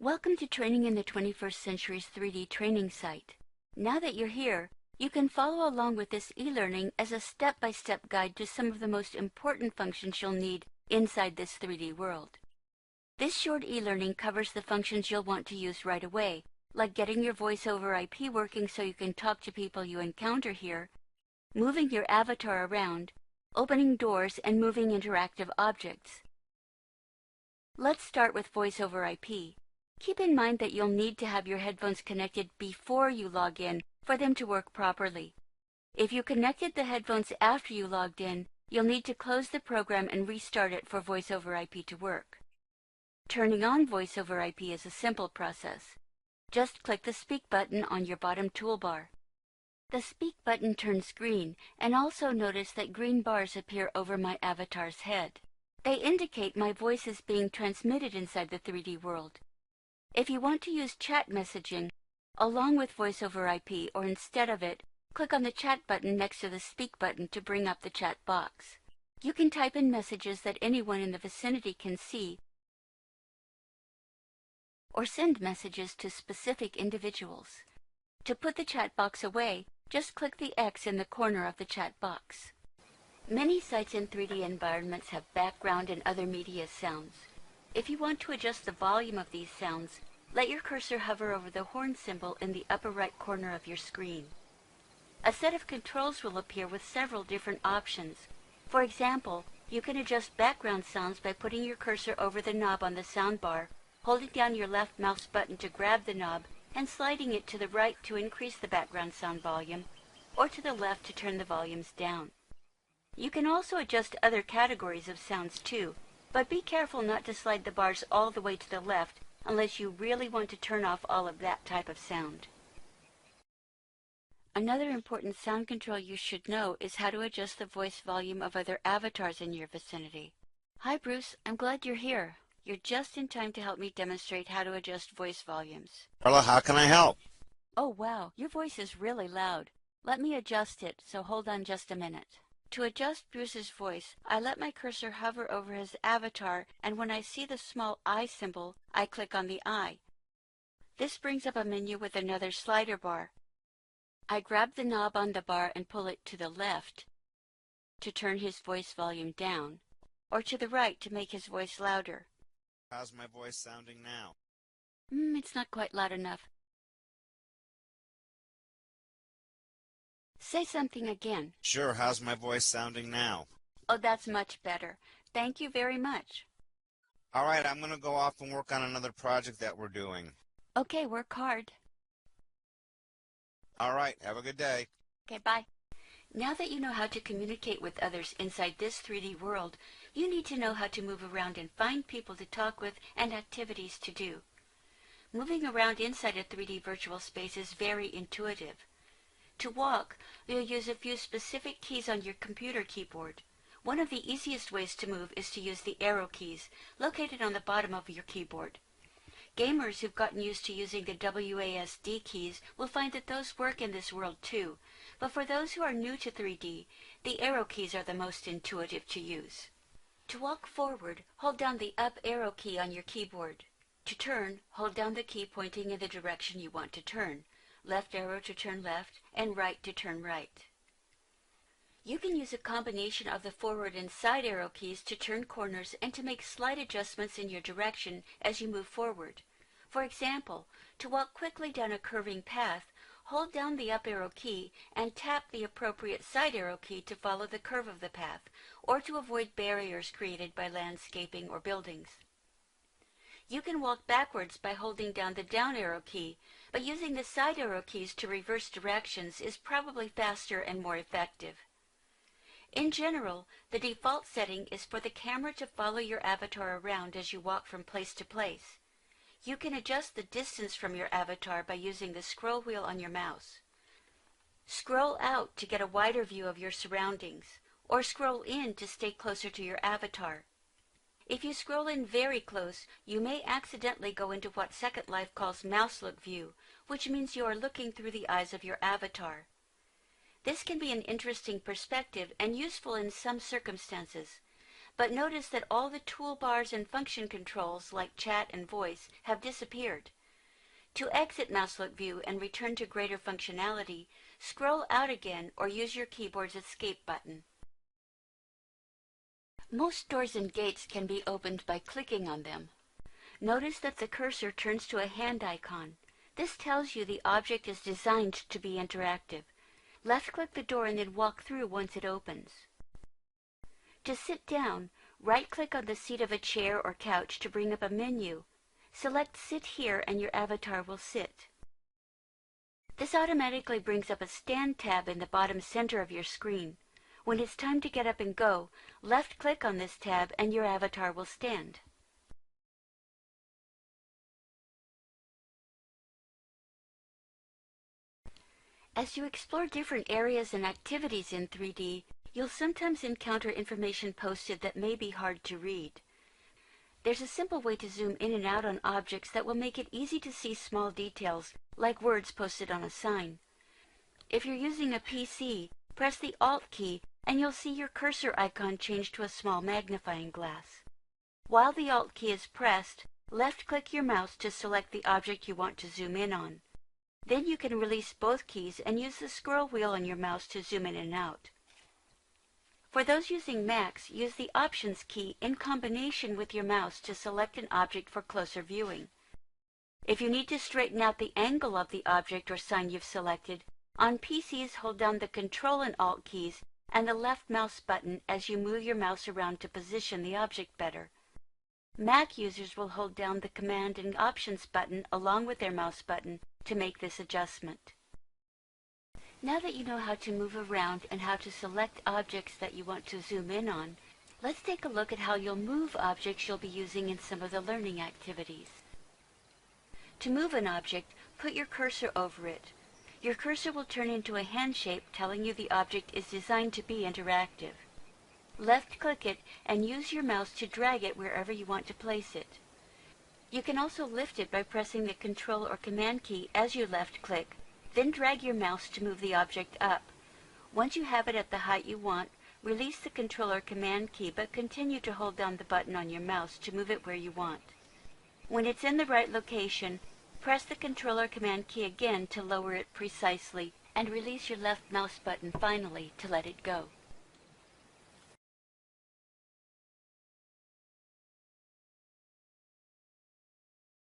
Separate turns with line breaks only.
Welcome to Training in the 21st Century's 3D training site. Now that you're here, you can follow along with this e-learning as a step-by-step guide to some of the most important functions you'll need inside this 3D world. This short e-learning covers the functions you'll want to use right away, like getting your voice over IP working so you can talk to people you encounter here, moving your avatar around, opening doors, and moving interactive objects. Let's start with voice over IP. Keep in mind that you'll need to have your headphones connected before you log in for them to work properly. If you connected the headphones after you logged in, you'll need to close the program and restart it for voice over IP to work. Turning on voice over IP is a simple process. Just click the Speak button on your bottom toolbar. The Speak button turns green, and also notice that green bars appear over my avatar's head. They indicate my voice is being transmitted inside the 3D world. If you want to use chat messaging along with voice over IP or instead of it, click on the Chat button next to the Speak button to bring up the chat box. You can type in messages that anyone in the vicinity can see or send messages to specific individuals. To put the chat box away, just click the X in the corner of the chat box. Many sites in 3D environments have background and other media sounds. If you want to adjust the volume of these sounds, let your cursor hover over the horn symbol in the upper right corner of your screen. A set of controls will appear with several different options. For example, you can adjust background sounds by putting your cursor over the knob on the soundbar, holding down your left mouse button to grab the knob, and sliding it to the right to increase the background sound volume, or to the left to turn the volumes down. You can also adjust other categories of sounds too, but be careful not to slide the bars all the way to the left unless you really want to turn off all of that type of sound. Another important sound control you should know is how to adjust the voice volume of other avatars in your vicinity. Hi Bruce, I'm glad you're here. You're just in time to help me demonstrate how to adjust voice volumes.
Carla, how can I help?
Oh wow, your voice is really loud. Let me adjust it, so hold on just a minute. To adjust Bruce's voice, I let my cursor hover over his avatar, and when I see the small I symbol, I click on the I. This brings up a menu with another slider bar. I grab the knob on the bar and pull it to the left to turn his voice volume down, or to the right to make his voice louder.
How's my voice sounding now?
It's not quite loud enough. Say something again.
Sure, how's my voice sounding now?
Oh, that's much better. Thank you very much.
All right, I'm going to go off and work on another project that we're doing.
Okay, work hard.
All right, have a good day.
Okay, bye. Now that you know how to communicate with others inside this 3D world, you need to know how to move around and find people to talk with and activities to do. Moving around inside a 3D virtual space is very intuitive. To walk, you'll use a few specific keys on your computer keyboard. One of the easiest ways to move is to use the arrow keys, located on the bottom of your keyboard. Gamers who've gotten used to using the WASD keys will find that those work in this world too, but for those who are new to 3D, the arrow keys are the most intuitive to use. To walk forward, hold down the up arrow key on your keyboard. To turn, hold down the key pointing in the direction you want to turn. Left arrow to turn left, and right to turn right. You can use a combination of the forward and side arrow keys to turn corners and to make slight adjustments in your direction as you move forward. For example, to walk quickly down a curving path, hold down the up arrow key and tap the appropriate side arrow key to follow the curve of the path, or to avoid barriers created by landscaping or buildings. You can walk backwards by holding down the down arrow key, but using the side arrow keys to reverse directions is probably faster and more effective. In general, the default setting is for the camera to follow your avatar around as you walk from place to place. You can adjust the distance from your avatar by using the scroll wheel on your mouse. Scroll out to get a wider view of your surroundings, or scroll in to stay closer to your avatar. If you scroll in very close, you may accidentally go into what Second Life calls mouse look view, which means you are looking through the eyes of your avatar. This can be an interesting perspective and useful in some circumstances, but notice that all the toolbars and function controls like chat and voice have disappeared. To exit Mouse Look View and return to greater functionality, scroll out again or use your keyboard's escape button. Most doors and gates can be opened by clicking on them. Notice that the cursor turns to a hand icon. This tells you the object is designed to be interactive. Left-click the door and then walk through once it opens. To sit down, right-click on the seat of a chair or couch to bring up a menu. Select Sit Here and your avatar will sit. This automatically brings up a Stand tab in the bottom center of your screen. When it's time to get up and go, left-click on this tab and your avatar will stand. As you explore different areas and activities in 3D, you'll sometimes encounter information posted that may be hard to read. There's a simple way to zoom in and out on objects that will make it easy to see small details, like words posted on a sign. If you're using a PC, press the Alt key and you'll see your cursor icon change to a small magnifying glass. While the Alt key is pressed, left-click your mouse to select the object you want to zoom in on. Then you can release both keys and use the scroll wheel on your mouse to zoom in and out. For those using Macs, use the Options key in combination with your mouse to select an object for closer viewing. If you need to straighten out the angle of the object or sign you've selected, on PCs hold down the Control and Alt keys and the left mouse button as you move your mouse around to position the object better. Mac users will hold down the Command and Options button along with their mouse button to make this adjustment. Now that you know how to move around and how to select objects that you want to zoom in on, let's take a look at how you'll move objects you'll be using in some of the learning activities. To move an object, put your cursor over it. Your cursor will turn into a hand shape telling you the object is designed to be interactive. Left-click it and use your mouse to drag it wherever you want to place it. You can also lift it by pressing the Control or Command key as you left-click. Then drag your mouse to move the object up. Once you have it at the height you want, release the Control or Command key but continue to hold down the button on your mouse to move it where you want. When it's in the right location, press the Control or Command key again to lower it precisely and release your left mouse button finally to let it go.